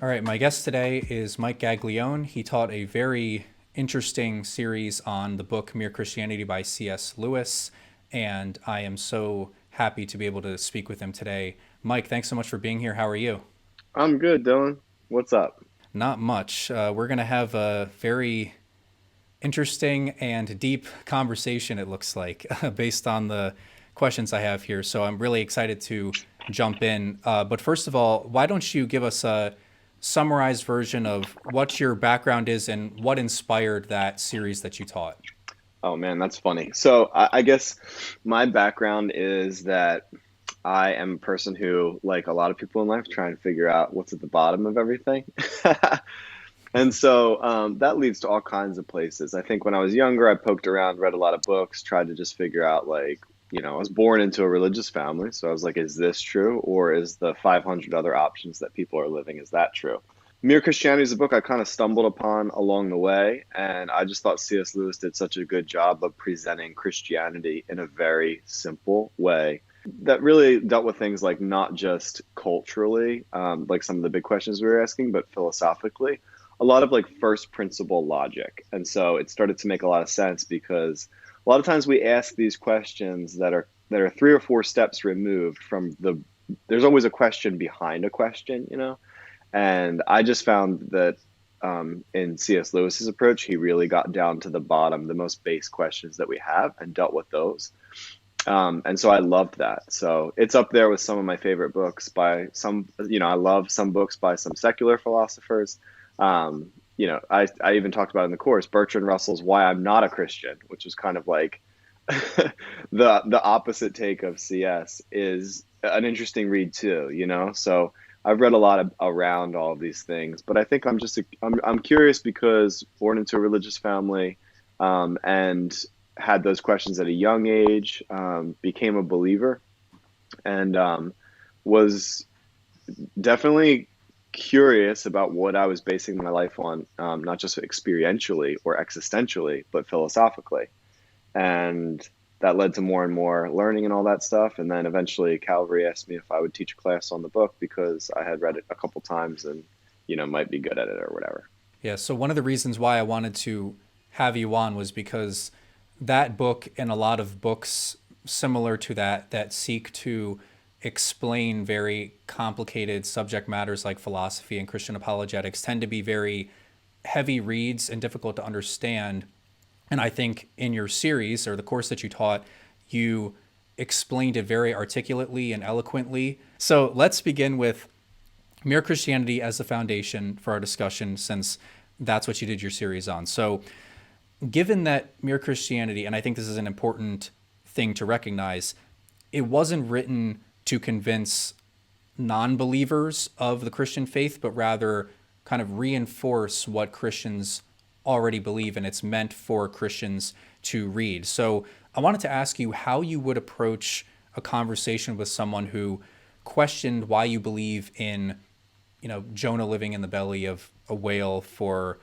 All right, my guest today is Mike Guaglione. He taught a very interesting series on the book Mere Christianity by C.S. Lewis, and I am so happy to be able to speak with him today. Mike, thanks so much for being here. How are you? I'm good, Dylan. What's up? Not much. We're going to have a very interesting and deep conversation, it looks like, based on the questions I have here. So I'm really excited to jump in. But first of all, why don't you give us a summarized version of what your background is and what inspired that series that you taught? Oh man, that's funny. So I guess my background is that I am a person who, like a lot of people in life, try and figure out what's at the bottom of everything. And so that leads to all kinds of places. I think when I was younger, I poked around, read a lot of books, tried to just figure out, I was born into a religious family. So I was like, is this true? Or is the 500 other options that people are living, is that true? Mere Christianity is a book I kind of stumbled upon along the way. And I just thought C.S. Lewis did such a good job of presenting Christianity in a very simple way that really dealt with things like not just culturally, like some of the big questions we were asking, but philosophically a lot of like first principle logic. And so it started to make a lot of sense because a lot of times we ask these questions that are three or four steps removed from there's always a question behind a question. And I just found that in C.S. Lewis's approach, he really got down to the bottom, the most base questions that we have, and dealt with those. And so I loved that. So it's up there with some of my favorite books by some, I love some books by some secular philosophers. I even talked about in the course, Bertrand Russell's Why I'm Not a Christian, which is kind of like the opposite take of CS, is an interesting read too. So I've read a lot around all of these things, but I think I'm curious because born into a religious family, and had those questions at a young age, became a believer, and was definitely curious about what I was basing my life on, not just experientially or existentially, but philosophically. And that led to more and more learning and all that stuff. And then eventually Calvary asked me if I would teach a class on the book because I had read it a couple times and, might be good at it or whatever. Yeah, so one of the reasons why I wanted to have you on was because that book and a lot of books similar to that seek to explain very complicated subject matters like philosophy and Christian apologetics tend to be very heavy reads and difficult to understand. And I think in your series or the course that you taught, you explained it very articulately and eloquently. So let's begin with Mere Christianity as the foundation for our discussion, since that's what you did your series on. So given that Mere Christianity, and I think this is an important thing to recognize, it wasn't written to convince non-believers of the Christian faith, but rather kind of reinforce what Christians already believe, and it's meant for Christians to read. So I wanted to ask you how you would approach a conversation with someone who questioned why you believe in, Jonah living in the belly of a whale for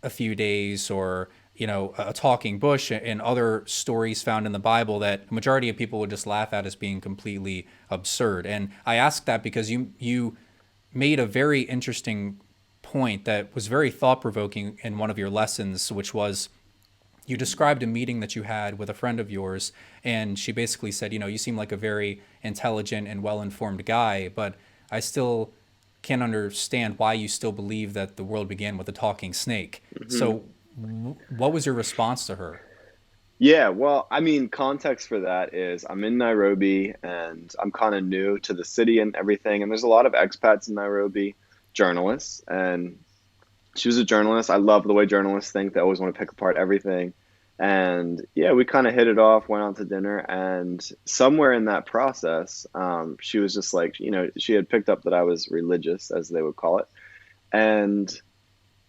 a few days, or a talking bush and other stories found in the Bible that a majority of people would just laugh at as being completely absurd. And I ask that because you made a very interesting point that was very thought-provoking in one of your lessons, which was you described a meeting that you had with a friend of yours, and she basically said, you seem like a very intelligent and well-informed guy, but I still can't understand why you still believe that the world began with a talking snake. Hmm. So what was your response to her? Yeah, well, I mean, context for that is I'm in Nairobi and I'm kind of new to the city and everything. And there's a lot of expats in Nairobi, journalists. And she was a journalist. I love the way journalists think. They always want to pick apart everything. And yeah, we kind of hit it off, went out to dinner. And somewhere in that process, she was just like, she had picked up that I was religious, as they would call it. And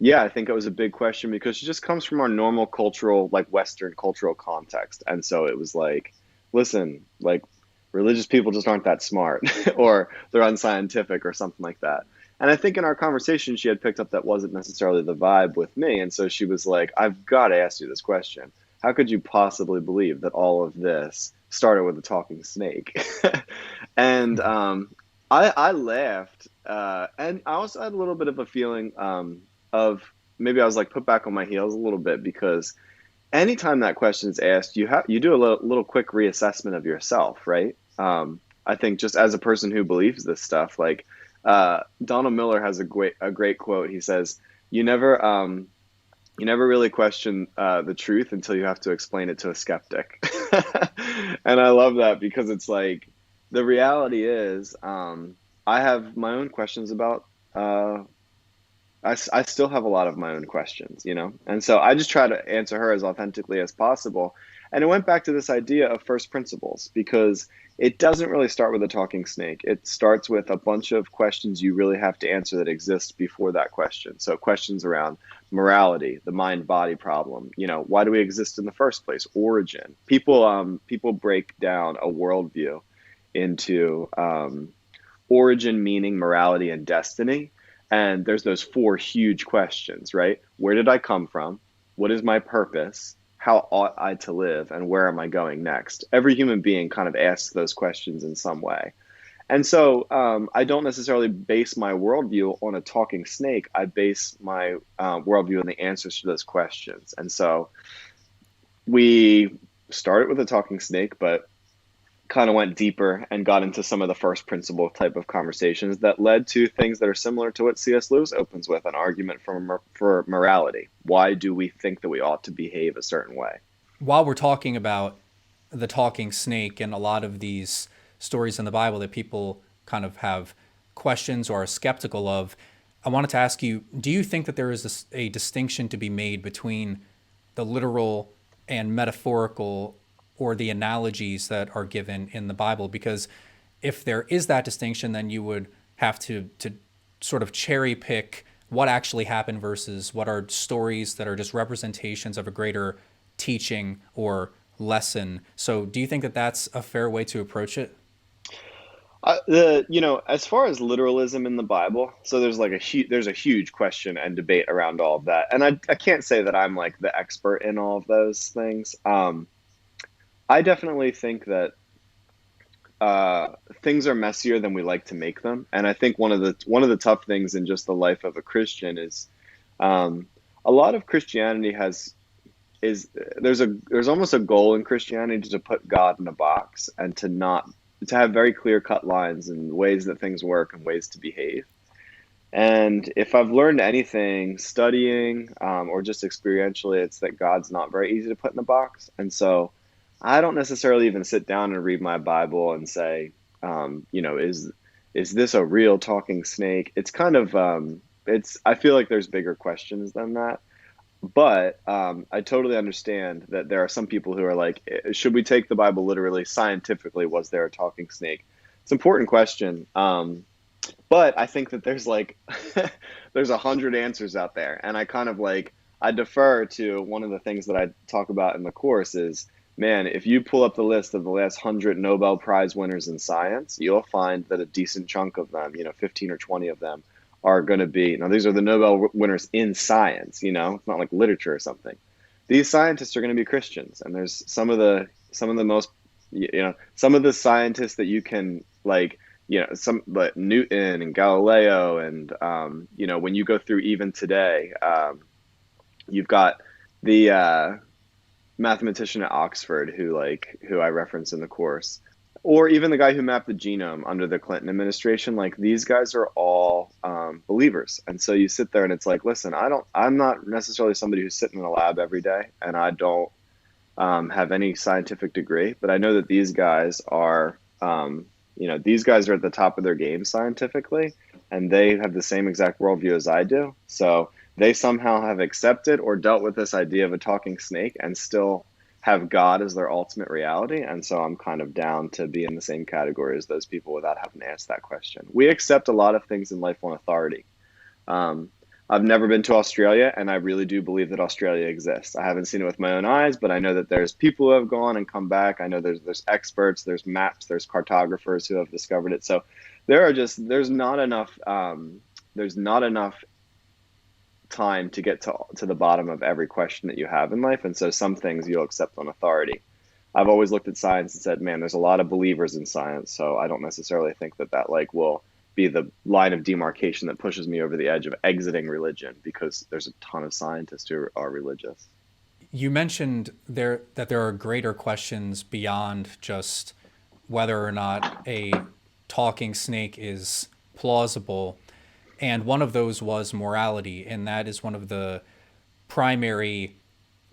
yeah, I think it was a big question because it just comes from our normal cultural, like Western cultural context. And so it was like, listen, like religious people just aren't that smart or they're unscientific or something like that. And I think in our conversation, she had picked up that wasn't necessarily the vibe with me. And so she was like, I've got to ask you this question. How could you possibly believe that all of this started with a talking snake? And I laughed, and I also had a little bit of a feeling of maybe I was like put back on my heels a little bit because anytime that question is asked, you do a little quick reassessment of yourself, right? I think just as a person who believes this stuff, like Donald Miller has a great quote. He says, "You never you never really question the truth until you have to explain it to a skeptic." And I love that because it's like the reality is I have my own questions about uh, I still have a lot of my own questions, you know? And so I just try to answer her as authentically as possible. And it went back to this idea of first principles because it doesn't really start with a talking snake. It starts with a bunch of questions you really have to answer that exist before that question. So questions around morality, the mind body problem, you know, why do we exist in the first place? Origin. People break down a worldview into origin, meaning, morality, and destiny. And there's those four huge questions, right? Where did I come from? What is my purpose? How ought I to live? And where am I going next? Every human being kind of asks those questions in some way. And so I don't necessarily base my worldview on a talking snake. I base my worldview on the answers to those questions. And so we started with a talking snake, but kind of went deeper and got into some of the first principle type of conversations that led to things that are similar to what C.S. Lewis opens with, an argument for morality. Why do we think that we ought to behave a certain way? While we're talking about the talking snake and a lot of these stories in the Bible that people kind of have questions or are skeptical of, I wanted to ask you, do you think that there is a distinction to be made between the literal and metaphorical or the analogies that are given in the Bible? Because if there is that distinction, then you would have to sort of cherry pick what actually happened versus what are stories that are just representations of a greater teaching or lesson. So do you think that that's a fair way to approach it? As far as literalism in the Bible, so there's a huge question and debate around all of that, and I can't say that I'm like the expert in all of those things. I definitely think that uh, things are messier than we like to make them, and I think one of the tough things in just the life of a Christian is um, a lot of Christianity has is there's almost a goal in Christianity to put God in a box and to have very clear cut lines and ways that things work and ways to behave. And if I've learned anything studying or just experientially, it's that God's not very easy to put in a box. And so I don't necessarily even sit down and read my Bible and say, is this a real talking snake? It's kind of I feel like there's bigger questions than that. But I totally understand that there are some people who are like, should we take the Bible literally? Scientifically, was there a talking snake? It's an important question. But I think that there's like there's 100 answers out there, and I kind of like I defer to one of the things that I talk about in the course is, man, if you pull up the list of the last 100 Nobel Prize winners in science, you'll find that a decent chunk of them, 15 or 20 of them, are going to be now these are the Nobel winners in science. It's not like literature or something. These scientists are going to be Christians, and there's some of the most some of the scientists that you can like some like Newton and Galileo and when you go through even today, you've got the mathematician at Oxford who I reference in the course, or even the guy who mapped the genome under the Clinton administration. Like these guys are all believers, and so you sit there and it's like, listen, I'm not necessarily somebody who's sitting in a lab every day, and I don't have any scientific degree, but I know that these guys are at the top of their game scientifically, and they have the same exact worldview as I do. So they somehow have accepted or dealt with this idea of a talking snake and still have God as their ultimate reality. And so I'm kind of down to be in the same category as those people without having to ask that question. We accept a lot of things in life on authority. Um, I've never been to Australia, and I really do believe that Australia exists. I haven't seen it with my own eyes, but I know that there's people who have gone and come back. I know there's experts, there's maps, there's cartographers who have discovered it. So there's not enough time to get to the bottom of every question that you have in life, and so some things you'll accept on authority. I've always looked at science and said, man, there's a lot of believers in science, so I don't necessarily think that that like will be the line of demarcation that pushes me over the edge of exiting religion, because there's a ton of scientists who are religious. You mentioned there are greater questions beyond just whether or not a talking snake is plausible, and one of those was morality, and that is one of the primary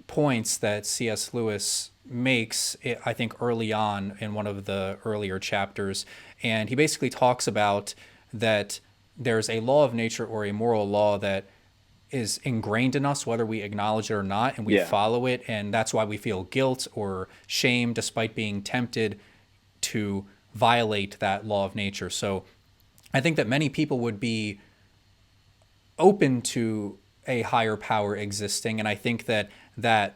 points that C.S. Lewis makes, I think, early on in one of the earlier chapters. And he basically talks about that there's a law of nature or a moral law that is ingrained in us, whether we acknowledge it or not, and we Yeah, follow it. And that's why we feel guilt or shame despite being tempted to violate that law of nature. So I think that many people would be open to a higher power existing. And I think that that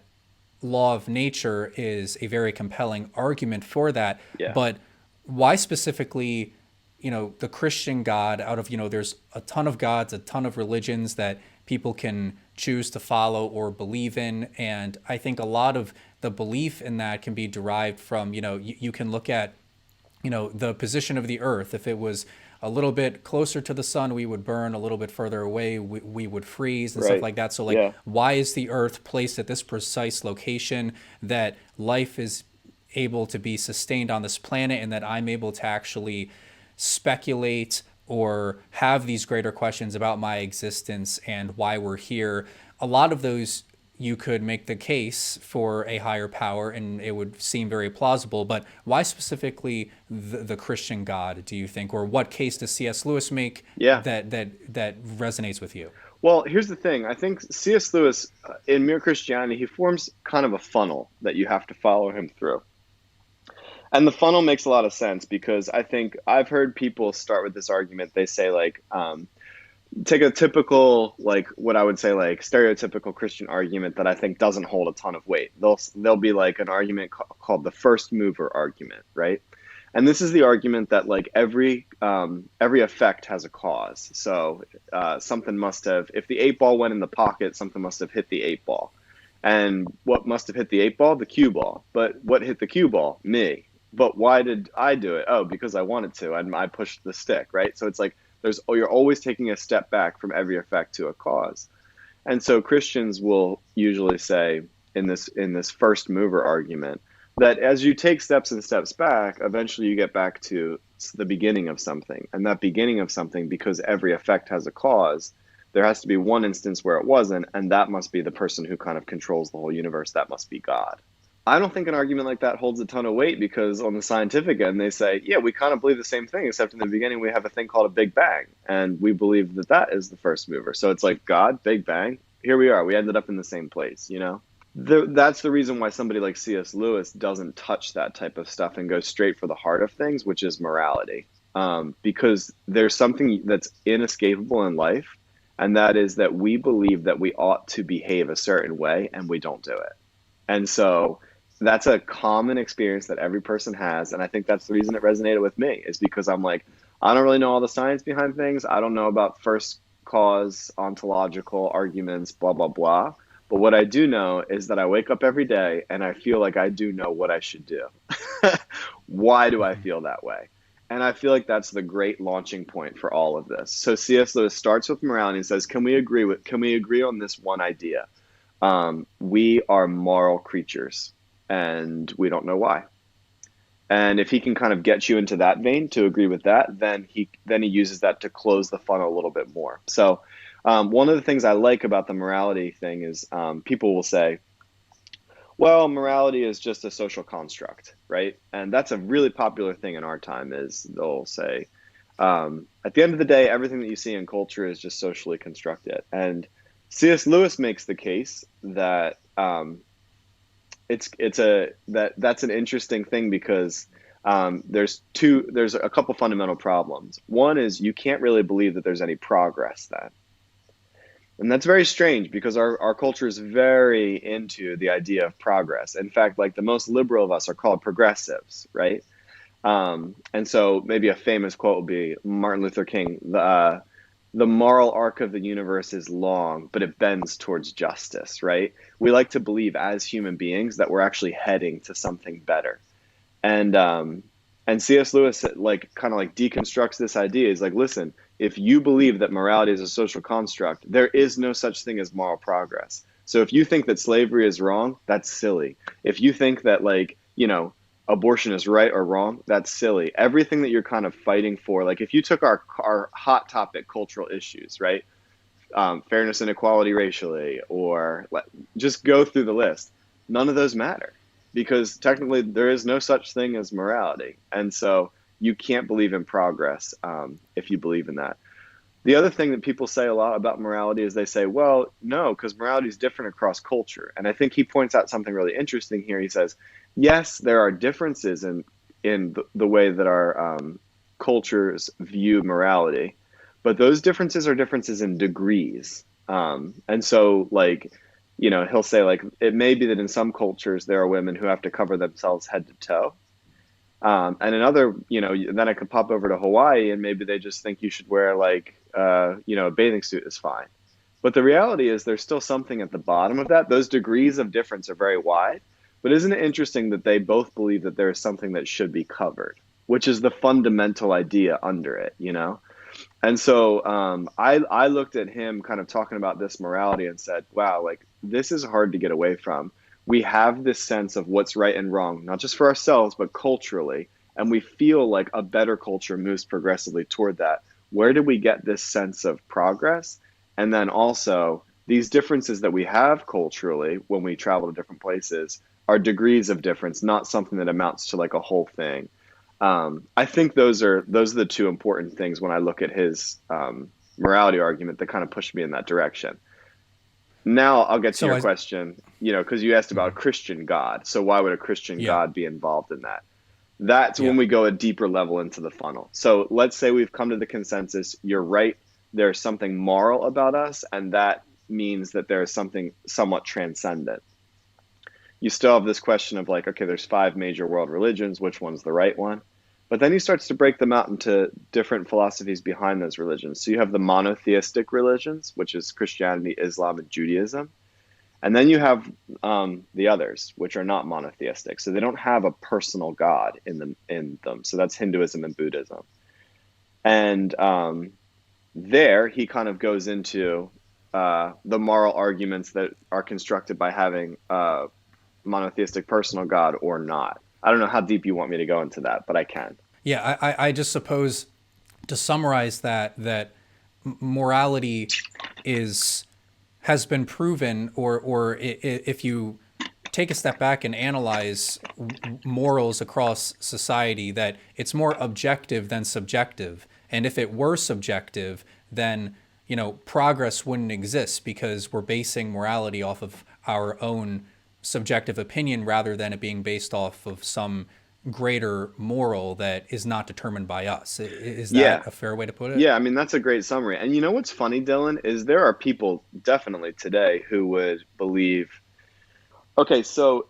law of nature is a very compelling argument for that. yeah, But why specifically, the Christian God out of, there's a ton of gods, a ton of religions that people can choose to follow or believe in. And I think a lot of the belief in that can be derived from, you can look at the position of the earth. If it was a little bit closer to the sun, we would burn; a little bit further away, we would freeze and stuff right. like that. So like, Yeah, why is the earth placed at this precise location that life is able to be sustained on this planet, and that I'm able to actually speculate or have these greater questions about my existence and why we're here? A lot of those, you could make the case for a higher power and it would seem very plausible. But why specifically the Christian God, do you think? Or what case does C.S. Lewis make yeah. that resonates with you? Well, here's the thing. I think C.S. Lewis, in Mere Christianity, he forms kind of a funnel that you have to follow him through. And the funnel makes a lot of sense, because I think I've heard people start with this argument. They say, like, take a typical, like, what I would say, like, stereotypical Christian argument that I think doesn't hold a ton of weight. They'll be like an argument called the first mover argument, right? And this is the argument that, like, every effect has a cause. So something must have, if the 8 ball went in the pocket, something must have hit the 8 ball. And what must have hit the 8 ball? The cue ball. But what hit the cue ball? Me. But why did I do it? Oh, because I wanted to, and I pushed the stick, right? So it's like you're always taking a step back from every effect to a cause. And so Christians will usually say in this first mover argument that as you take steps and steps back, eventually you get back to the beginning of something. And that beginning of something, because every effect has a cause, there has to be one instance where it wasn't, and that must be the person who kind of controls the whole universe. That must be God. I don't think an argument like that holds a ton of weight, because on the scientific end, they say, yeah, we kind of believe the same thing, except in the beginning we have a thing called a Big Bang, and we believe that that is the first mover. So it's like God, Big Bang, here we are. We ended up in the same place, you know? That's the reason why somebody like C.S. Lewis doesn't touch that type of stuff and go straight for the heart of things, which is morality. Because there's something that's inescapable in life, and that is that we believe that we ought to behave a certain way, and we don't do it. And so that's a common experience that every person has. And I think that's the reason it resonated with me, is because I'm like, I don't really know all the science behind things. I don't know about first cause, ontological arguments, blah, blah, blah. But what I do know is that I wake up every day and I feel like I do know what I should do. Why do I feel that way? And I feel like that's the great launching point for all of this. So C.S. Lewis starts with morality and says, can we agree on this one idea? We are moral creatures, and we don't know why. And if he can kind of get you into that vein to agree with that, then he uses that to close the funnel a little bit more. So one of the things I like about the morality thing is people will say, well, morality is just a social construct, right? And that's a really popular thing in our time, is they'll say, at the end of the day, everything that you see in culture is just socially constructed. And C.S. Lewis makes the case that that's an interesting thing, because there's a couple fundamental problems. One is you can't really believe that there's any progress then. And that's very strange, because our culture is very into the idea of progress. In fact, like, the most liberal of us are called progressives, right? And so maybe a famous quote would be Martin Luther King, the moral arc of the universe is long, but it bends towards justice, right? We like to believe as human beings that we're actually heading to something better. And and C.S. Lewis like kind of like deconstructs this idea. He's like, listen, if you believe that morality is a social construct, there is no such thing as moral progress. So if you think that slavery is wrong, that's silly. If you think that like, abortion is right or wrong, that's silly. Everything that you're kind of fighting for, like if you took our hot topic cultural issues, right? Fairness and equality racially, or just go through the list. None of those matter because technically there is no such thing as morality. And so you can't believe in progress if you believe in that. The other thing that people say a lot about morality is they say, well, no, because morality is different across culture. And I think he points out something really interesting here. He says, yes, there are differences in the way that our cultures view morality, but those differences are differences in degrees. And so, like, he'll say, like, it may be that in some cultures there are women who have to cover themselves head to toe. And another, then I could pop over to Hawaii and maybe they just think you should wear like, a bathing suit is fine. But the reality is there's still something at the bottom of that. Those degrees of difference are very wide. But isn't it interesting that they both believe that there is something that should be covered, which is the fundamental idea under it, And so I looked at him kind of talking about this morality and said, wow, like this is hard to get away from. We have this sense of what's right and wrong, not just for ourselves, but culturally. And we feel like a better culture moves progressively toward that. Where do we get this sense of progress? And then also these differences that we have culturally when we travel to different places are degrees of difference, not something that amounts to like a whole thing. I think those are the two important things when I look at his morality argument that kind of pushed me in that direction. Now I'll get to your question, because you asked about Christian God. So why would a Christian God be involved in that? That's when we go a deeper level into the funnel. So let's say we've come to the consensus, you're right, there's something moral about us, and that means that there is something somewhat transcendent. You still have this question of like, okay, there's 5 major world religions, which one's the right one? But then he starts to break them out into different philosophies behind those religions. So you have the monotheistic religions, which is Christianity, Islam, and Judaism. And then you have the others, which are not monotheistic. So they don't have a personal God in them. So that's Hinduism and Buddhism. And there he kind of goes into the moral arguments that are constructed by having a monotheistic personal God or not. I don't know how deep you want me to go into that, but I can. Yeah, I just suppose to summarize that morality has been proven, or if you take a step back and analyze morals across society, that it's more objective than subjective. And if it were subjective, then progress wouldn't exist because we're basing morality off of our own subjective opinion rather than it being based off of some greater moral that is not determined by us. Is that a fair way to put it? Yeah, I mean, that's a great summary. And you know what's funny, Dylan, is there are people definitely today who would believe, okay, so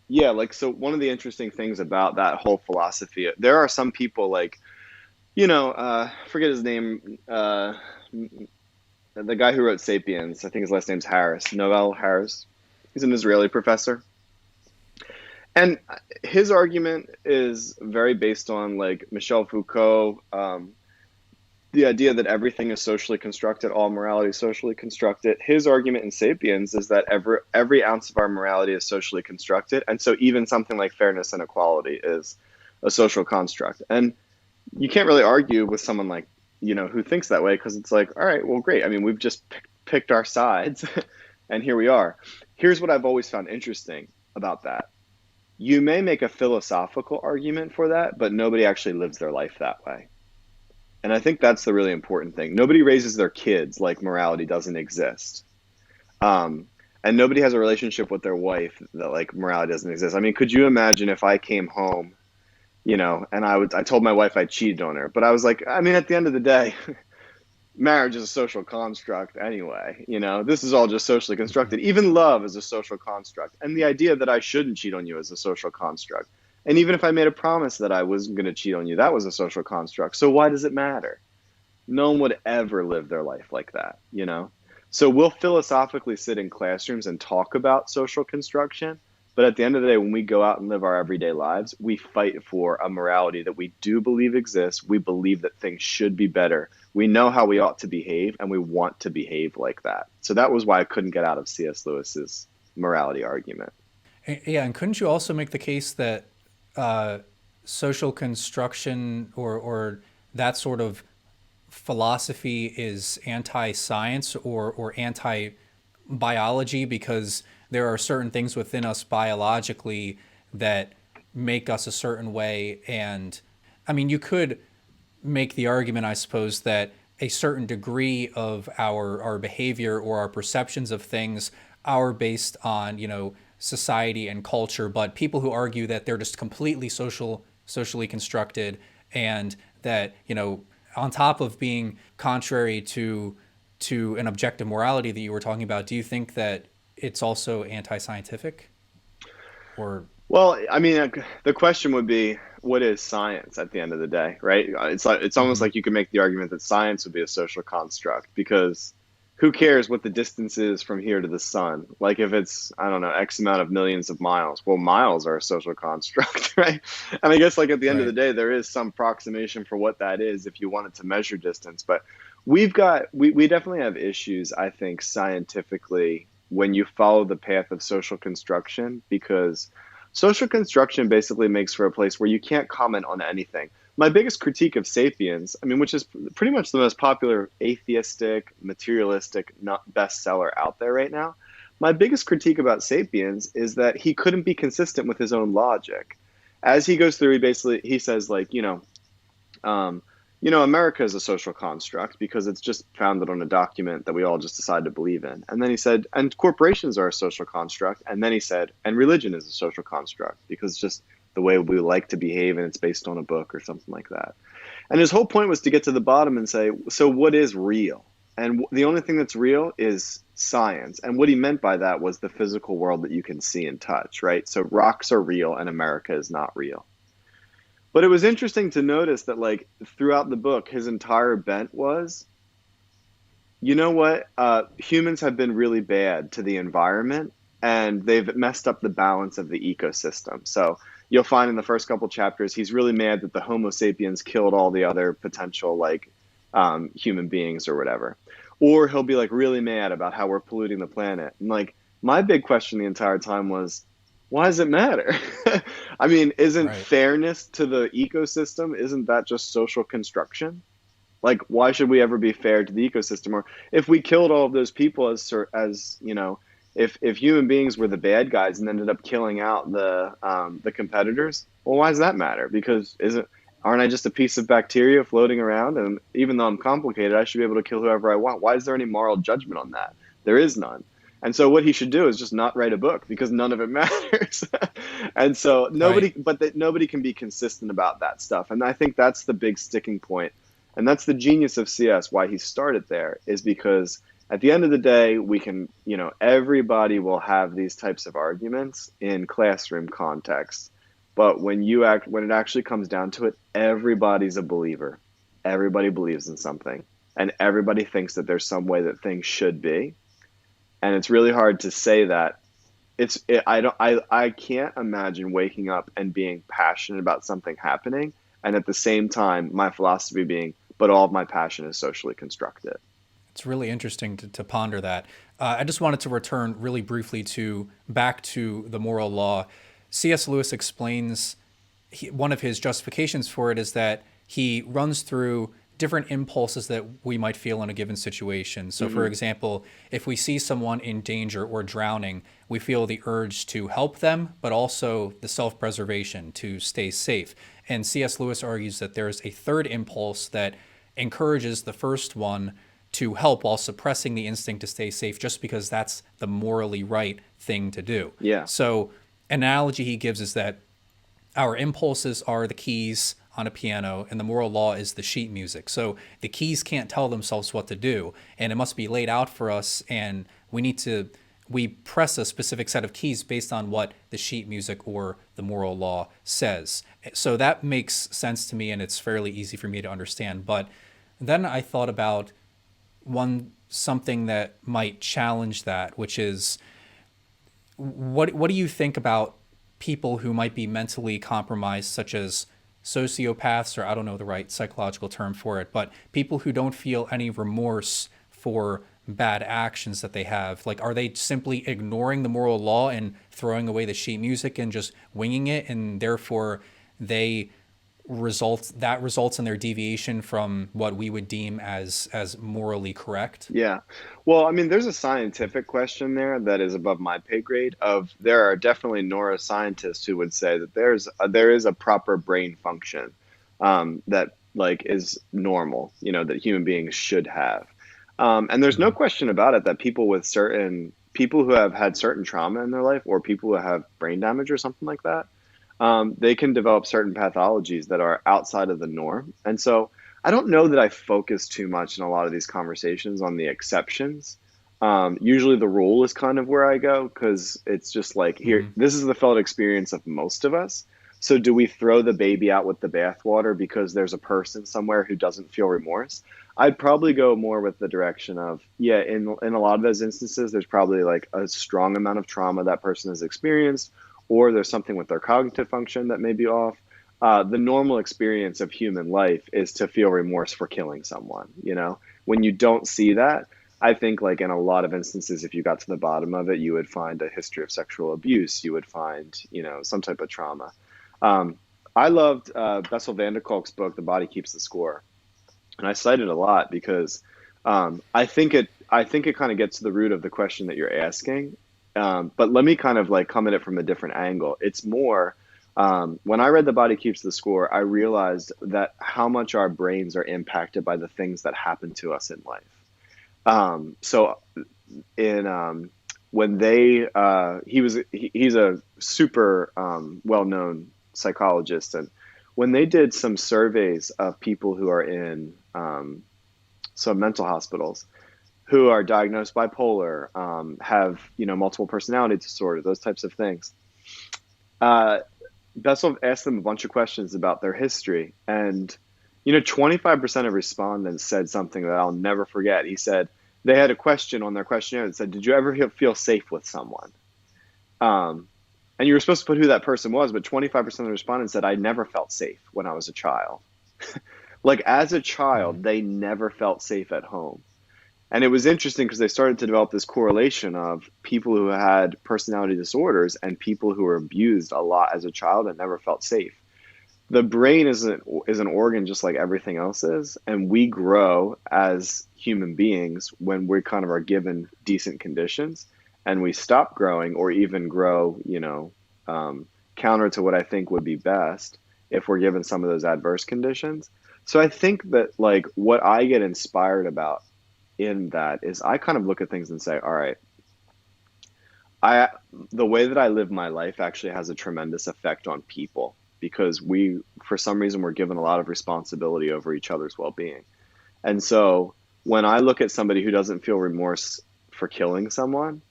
so one of the interesting things about that whole philosophy, there are some people like, forget his name, the guy who wrote Sapiens, I think his last name's Harris, Noel Harris. He's an Israeli professor. And his argument is very based on like Michel Foucault, the idea that everything is socially constructed, all morality is socially constructed. His argument in Sapiens is that every ounce of our morality is socially constructed. And so even something like fairness and equality is a social construct. And you can't really argue with someone like, who thinks that way, because it's like, all right, well, great. I mean, we've just picked our sides and here we are. Here's what I've always found interesting about that. You may make a philosophical argument for that, but nobody actually lives their life that way. And I think that's the really important thing. Nobody raises their kids like morality doesn't exist. And nobody has a relationship with their wife that like morality doesn't exist. I mean, could you imagine if I came home, and I told my wife I cheated on her, but I was like, I mean, at the end of the day, marriage is a social construct anyway. This is all just socially constructed. Even love is a social construct. And the idea that I shouldn't cheat on you is a social construct. And even if I made a promise that I wasn't going to cheat on you, that was a social construct. So why does it matter? No one would ever live their life like that, you know? So we'll philosophically sit in classrooms and talk about social construction, but at the end of the day, when we go out and live our everyday lives, we fight for a morality that we do believe exists. We believe that things should be better. We know how we ought to behave, and we want to behave like that. So that was why I couldn't get out of C.S. Lewis's morality argument. Yeah, and couldn't you also make the case that uh, social construction or that sort of philosophy is anti-science or anti-biology because there are certain things within us biologically that make us a certain way. And I mean, you could make the argument, I suppose, that a certain degree of our behavior or our perceptions of things are based on, society and culture, but people who argue that they're just completely socially constructed and that, on top of being contrary to an objective morality that you were talking about, do you think that it's also anti-scientific? Or Well, I mean, the question would be, what is science at the end of the day, right? It's almost Mhm. like you could make the argument that science would be a social construct because who cares what the distance is from here to the sun? Like if it's, I don't know, X amount of millions of miles. Well, miles are a social construct, right? And I guess like at the end of the Right. day, there is some approximation for what that is if you wanted to measure distance. But we definitely have issues, I think, scientifically when you follow the path of social construction because social construction basically makes for a place where you can't comment on anything. My biggest critique of Sapiens, I mean, which is pretty much the most popular atheistic, materialistic bestseller out there right now, my biggest critique about Sapiens is that he couldn't be consistent with his own logic. As he goes through, he says like, um, America is a social construct because it's just founded on a document that we all just decide to believe in. And then he said, and corporations are a social construct. And then he said, and religion is a social construct because it's just the way we like to behave and it's based on a book or something like that. And his whole point was to get to the bottom and say, so what is real? And the only thing that's real is science. And what he meant by that was the physical world that you can see and touch, right? So rocks are real and America is not real. But it was interesting to notice that, like, throughout the book, his entire bent was, you know what? Humans have been really bad to the environment, and they've messed up the balance of the ecosystem. So you'll find in the first couple chapters, he's really mad that the Homo sapiens killed all the other potential, like, human beings or whatever. Or he'll be like really mad about how we're polluting the planet. And like, my big question the entire time was, why does it matter? I mean, isn't Right. fairness to the ecosystem, isn't that just social construction? Like, why should we ever be fair to the ecosystem? Or if we killed all of those people as if human beings were the bad guys and ended up killing out the competitors, well, why does that matter? Because isn't aren't I just a piece of bacteria floating around? And even though I'm complicated, I should be able to kill whoever I want. Why is there any moral judgment on that? There is none. And so what he should do is just not write a book because none of it matters. And so Right. nobody can be consistent about that stuff. And I think that's the big sticking point. And that's the genius of CS, why he started there, is because at the end of the day, we can, everybody will have these types of arguments in classroom context. But when it actually comes down to it, everybody's a believer. Everybody believes in something. And everybody thinks that there's some way that things should be. And it's really hard to say that I can't imagine waking up and being passionate about something happening and at the same time my philosophy being but all of my passion is socially constructed. It's really interesting to ponder that. I just wanted to return really briefly to back to the moral law. C.S. Lewis explains one of his justifications for it is that he runs through different impulses that we might feel in a given situation. So, for Hmm. example, if we see someone in danger or drowning, we feel the urge to help them, but also the self preservation to stay safe. And C.S. Lewis argues that there's a third impulse that encourages the first one to help while suppressing the instinct to stay safe just because that's the morally right thing to do. Yeah. So, an analogy he gives is that our impulses are the keys on a piano and the moral law is the sheet music. So the keys can't tell themselves what to do and it must be laid out for us and we press a specific set of keys based on what the sheet music or the moral law says. So that makes sense to me and it's fairly easy for me to understand. But then I thought about something that might challenge that, which is what do you think about people who might be mentally compromised, such as sociopaths, or I don't know the right psychological term for it, but people who don't feel any remorse for bad actions that they have? Like, are they simply ignoring the moral law and throwing away the sheet music and just winging it, and therefore they results in their deviation from what we would deem as morally correct? Yeah. Well, I mean, there's a scientific question there that is above my pay grade. Of there are definitely neuroscientists who would say that there is a proper brain function that like is normal, that human beings should have. And there's no Mm-hmm. question about it that people who have had certain trauma in their life, or people who have brain damage or something like that, they can develop certain pathologies that are outside of the norm. And so I don't know that I focus too much in a lot of these conversations on the exceptions. Usually the rule is kind of where I go, because it's just like, here, Mm-hmm. this is the felt experience of most of us. So do we throw the baby out with the bathwater because there's a person somewhere who doesn't feel remorse? I'd probably go more with the direction of, yeah, in a lot of those instances, there's probably like a strong amount of trauma that person has experienced, or there's something with their cognitive function that may be off. The normal experience of human life is to feel remorse for killing someone. When you don't see that, I think like in a lot of instances, if you got to the bottom of it, you would find a history of sexual abuse. You would find, some type of trauma. Um, I loved Bessel van der Kolk's book, The Body Keeps the Score, and I cite it a lot because I think it kind of gets to the root of the question that you're asking. But let me kind of like come at it from a different angle. It's more, when I read The Body Keeps the Score, I realized that how much our brains are impacted by the things that happen to us in life. So in when they he's a super well-known psychologist, and when they did some surveys of people who are in some mental hospitals, who are diagnosed bipolar, have multiple personality disorder, those types of things. Uh, Bessel asked them a bunch of questions about their history, and 25% of respondents said something that I'll never forget. He said they had a question on their questionnaire that said, "Did you ever feel safe with someone?" Um, and you were supposed to put who that person was, but 25% of the respondents said, "I never felt safe when I was a child." Like as a Mm-hmm. child, they never felt safe at home. And it was interesting because they started to develop this correlation of people who had personality disorders and people who were abused a lot as a child and never felt safe. The brain is an organ just like everything else is, and we grow as human beings when we kind of are given decent conditions, and we stop growing or even grow, counter to what I think would be best if we're given some of those adverse conditions. So I think that like what I get inspired about in that is I kind of look at things and say, all right, I the way that I live my life actually has a tremendous effect on people, because we, for some reason, we're given a lot of responsibility over each other's well-being. And so when I look at somebody who doesn't feel remorse for killing someone,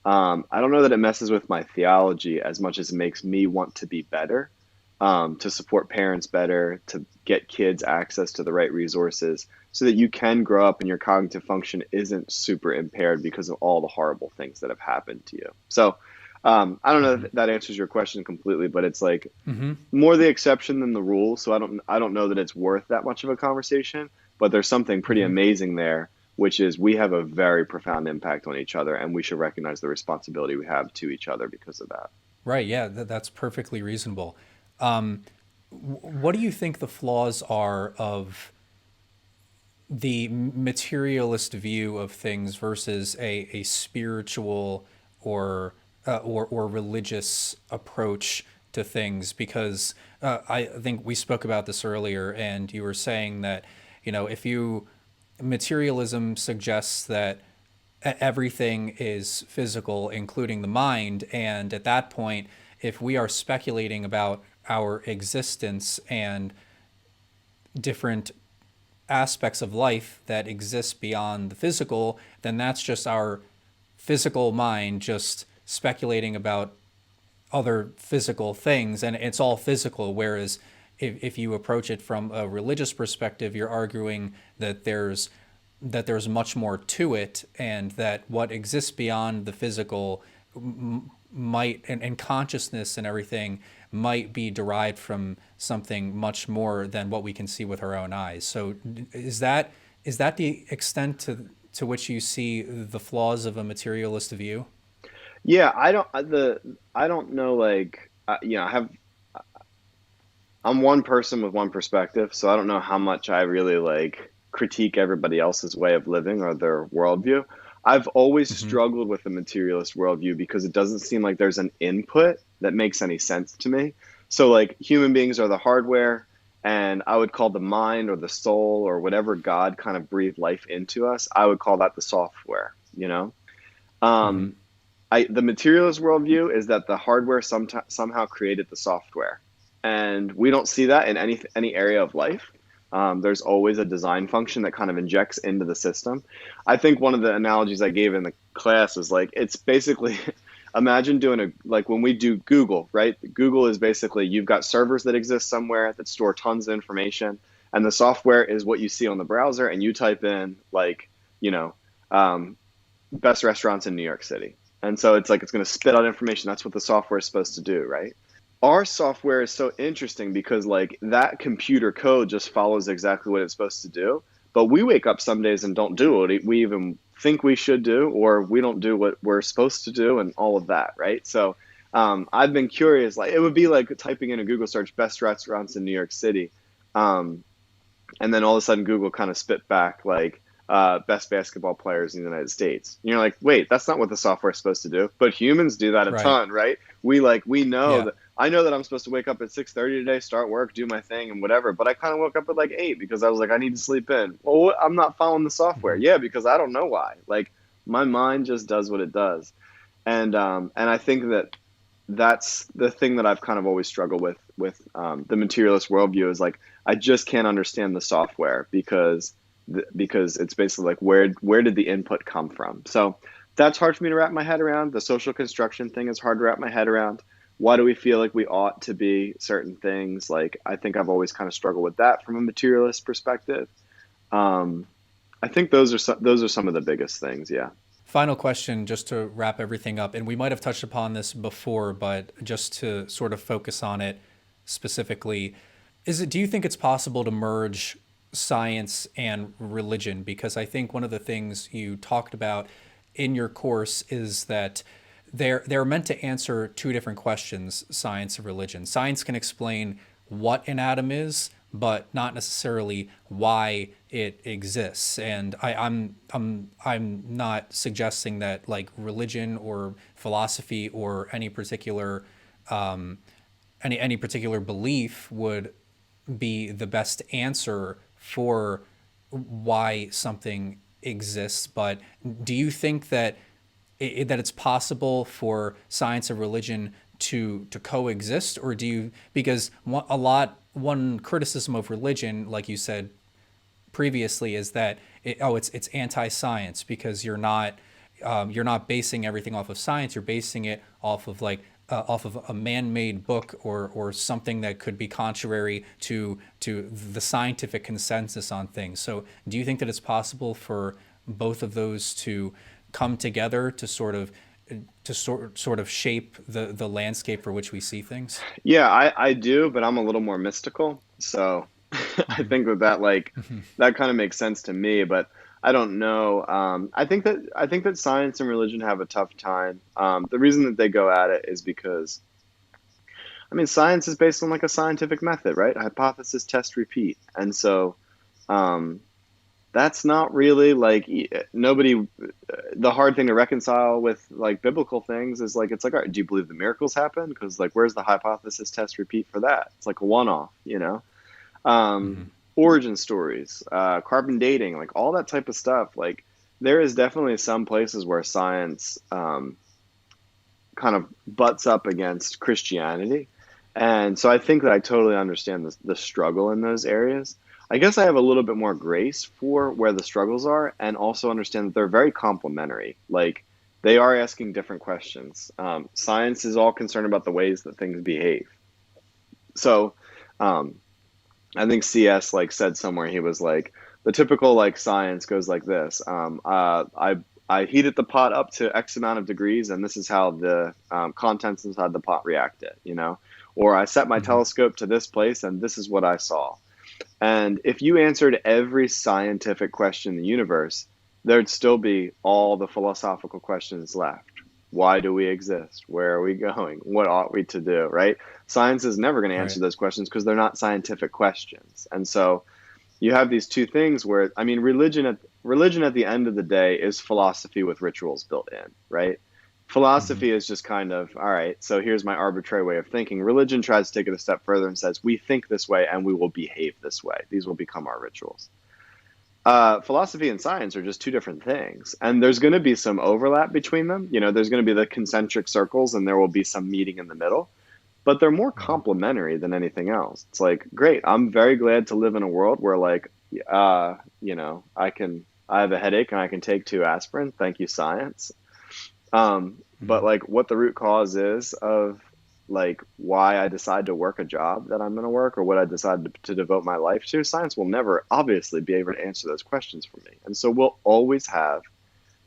I don't know that it messes with my theology as much as it makes me want to be better, to support parents better, to get kids access to the right resources so that you can grow up and your cognitive function isn't super impaired because of all the horrible things that have happened to you. So I don't know Mm-hmm. if that answers your question completely, but it's like Mm-hmm. more the exception than the rule. So I don't know that it's worth that much of a conversation, but there's something pretty Mm-hmm. amazing there, which is we have a very profound impact on each other, and we should recognize the responsibility we have to each other because of that. Right. Yeah, that's perfectly reasonable. Um, what do you think the flaws are of the materialist view of things versus a spiritual or or religious approach to things? Because I think we spoke about this earlier, and you were saying that if you materialism suggests that everything is physical, including the mind, and at that point, if we are speculating about our existence and different aspects of life that exist beyond the physical, then that's just our physical mind just speculating about other physical things, and it's all physical. Whereas if you approach it from a religious perspective, you're arguing that there's much more to it, and that what exists beyond the physical might, and consciousness and everything might be derived from something much more than what we can see with our own eyes. So is that the extent to which you see the flaws of a materialist view? Yeah, I don't know, like, I'm one person with one perspective, so I don't know how much I really like critique everybody else's way of living or their worldview. I've always Hmm. struggled with the materialist worldview because it doesn't seem like there's an input that makes any sense to me. So, like, human beings are the hardware, and I would call the mind or the soul or whatever God kind of breathed life into us, I would call that the software, you know? Hmm. Um, the materialist worldview is that the hardware somehow created the software, and we don't see that in any area of life. There's always a design function that kind of injects into the system. I think one of the analogies I gave in the class is like it's basically imagine doing like when we do Google, right? Google is basically you've got servers that exist somewhere that store tons of information, and the software is what you see on the browser, and you type in like you know um, best restaurants in New York City. And so it's like it's going to spit out information. That's what the software is supposed to do, right? Our software is so interesting because like that computer code just follows exactly what it's supposed to do. But we wake up some days and don't do what we even think we should do, or we don't do what we're supposed to do, and all of that, right? So I've been curious. Like it would be like typing in a Google search "best restaurants in New York City," um, and then all of a sudden Google kind of spit back like best basketball players in the United States. And you're like, wait, that's not what the software is supposed to do. But humans do that a Right. ton, right? We know Yeah. that I know that I'm supposed to wake up at 6:30 today, start work, do my thing, and whatever. But I kind of woke up at like 8 because I was like, I need to sleep in. Well, I'm not following the software. Hmm. Yeah, because I don't know why. Like my mind just does what it does, and I think that that's the thing that I've kind of always struggled with the materialist worldview is like I just can't understand the software because it's basically like where did the input come from? So that's hard for me to wrap my head around. The social construction thing is hard to wrap my head around. Why do we feel like we ought to be certain things? Like I think I've always kind of struggled with that from a materialist perspective. Um, I think those are some of the biggest things. Yeah. Final question, just to wrap everything up, and we might have touched upon this before, but just to sort of focus on it specifically, do you think it's possible to merge science and religion? Because I think one of the things you talked about in your course is that they're meant to answer two different questions, science and religion. Science can explain what an atom is, but not necessarily why it exists. And I'm not suggesting that like religion or philosophy or any particular belief would be the best answer for why something exists. But do you think that that it's possible for science and religion to coexist, or do you, because one criticism of religion, like you said previously, is that it's anti-science because you're not basing everything off of science. You're basing it off of off of a man-made book or something that could be contrary to the scientific consensus on things. So, do you think that it's possible for both of those to come together to sort of shape the landscape for which we see things? Yeah, I do, but I'm a little more mystical. So I Hmm. think that like that kind of makes sense to me, but I don't know. I think that science and religion have a tough time. The reason that they go at it is because I mean science is based on like a scientific method, right? Hypothesis, test, repeat. And so um, that's not really like nobody. The hard thing to reconcile with like biblical things is like it's like, all right, do you believe the miracles happen? Because like, where's the hypothesis, test, repeat for that? It's like a one-off, you know. Hmm. Origin stories, carbon dating, like all that type of stuff. Like there is definitely some places where science kind of butts up against Christianity. And so I think that I totally understand the struggle in those areas. I guess I have a little bit more grace for where the struggles are and also understand that they're very complementary. Like they are asking different questions. Science is all concerned about the ways that things behave. So, I think CS like said somewhere, he was like, the typical like science goes like this. I heated the pot up to X amount of degrees, and this is how the contents inside the pot reacted, you know? Or I set my Hmm. telescope to this place, and this is what I saw. And if you answered every scientific question in the universe, there'd still be all the philosophical questions left. Why do we exist? Where are we going? What ought we to do? Right? Science is never going to answer Right. those questions because they're not scientific questions. And so you have these two things where, I mean, religion at the end of the day is philosophy with rituals built in, right? Hmm. Philosophy is just kind of, all right, so here's my arbitrary way of thinking. Religion tries to take it a step further and says, we think this way and we will behave this way. These will become our rituals. Philosophy and science are just two different things, and there's going to be some overlap between them. You know, there's going to be the concentric circles, and there will be some meeting in the middle, but they're more Hmm. complementary than anything else. It's like, great, I'm very glad to live in a world where, like, I have a headache and I can take 2 aspirin. Thank you, science. But Hmm. like what the root cause is of like why I decide to work a job that I'm going to work or what I decide to devote my life to, science will never obviously be able to answer those questions for me. And so we'll always have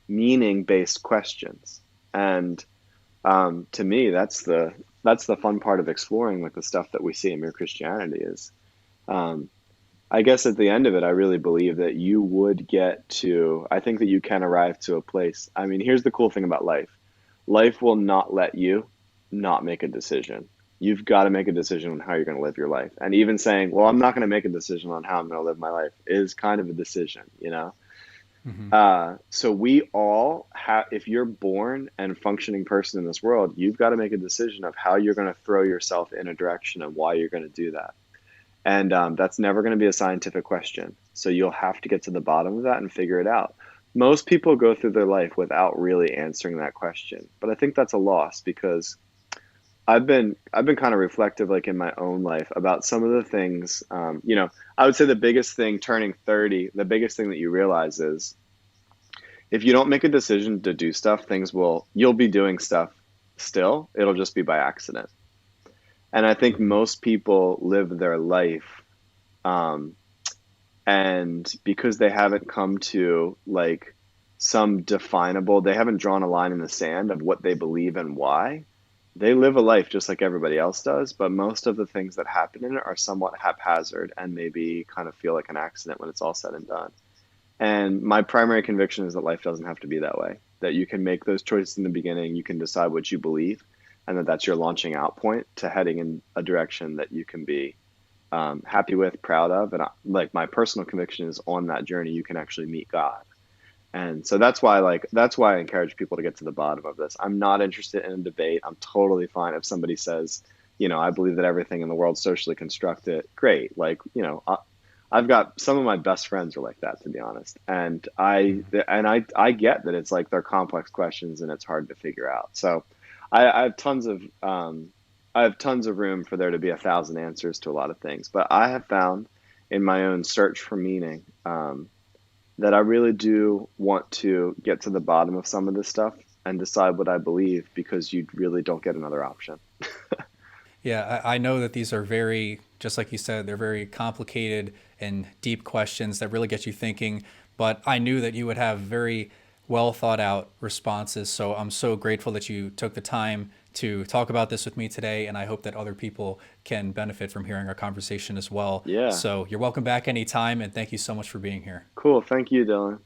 meaning-based questions. And to me, that's the fun part of exploring like the stuff that we see in mere Christianity is um, I guess at the end of it, I really believe that you would get to, I think that you can arrive to a place. I mean, here's the cool thing about life. Life will not let you not make a decision. You've got to make a decision on how you're going to live your life. And even saying, well, I'm not going to make a decision on how I'm going to live my life is kind of a decision, you know? Hmm. So we all have, if you're born and functioning person in this world, you've got to make a decision of how you're going to throw yourself in a direction and why you're going to do that. And that's never going to be a scientific question. So you'll have to get to the bottom of that and figure it out. Most people go through their life without really answering that question. But I think that's a loss because I've been kind of reflective like in my own life about some of the things I would say the biggest thing turning 30, the biggest thing that you realize is if you don't make a decision to do stuff, you'll be doing stuff still. It'll just be by accident. And I think Hmm. most people live their life um, and because they haven't come to like they haven't drawn a line in the sand of what they believe and why. They live a life just like everybody else does, but most of the things that happen in it are somewhat haphazard and maybe kind of feel like an accident when it's all said and done. And my primary conviction is that life doesn't have to be that way, that you can make those choices in the beginning, you can decide what you believe, and that that's your launching out point to heading in a direction that you can be happy with, proud of, and like my personal conviction is on that journey you can actually meet God. And so that's why I encourage people to get to the bottom of this. I'm not interested in a debate. I'm totally fine if somebody says, I believe that everything in the world socially constructed. Great, like I've got some of my best friends are like that, to be honest, and I get that it's like they're complex questions and it's hard to figure out. So I have tons of room for there to be 1,000 answers to a lot of things, but I have found in my own search for meaning that I really do want to get to the bottom of some of this stuff and decide what I believe because you really don't get another option. Yeah, I know that these are very, just like you said, they're very complicated and deep questions that really get you thinking. But I knew that you would have very well thought out responses. So I'm so grateful that you took the time to talk about this with me today. And I hope that other people can benefit from hearing our conversation as well. Yeah, So you're welcome back anytime. And thank you so much for being here. cool. Thank you, Dylan.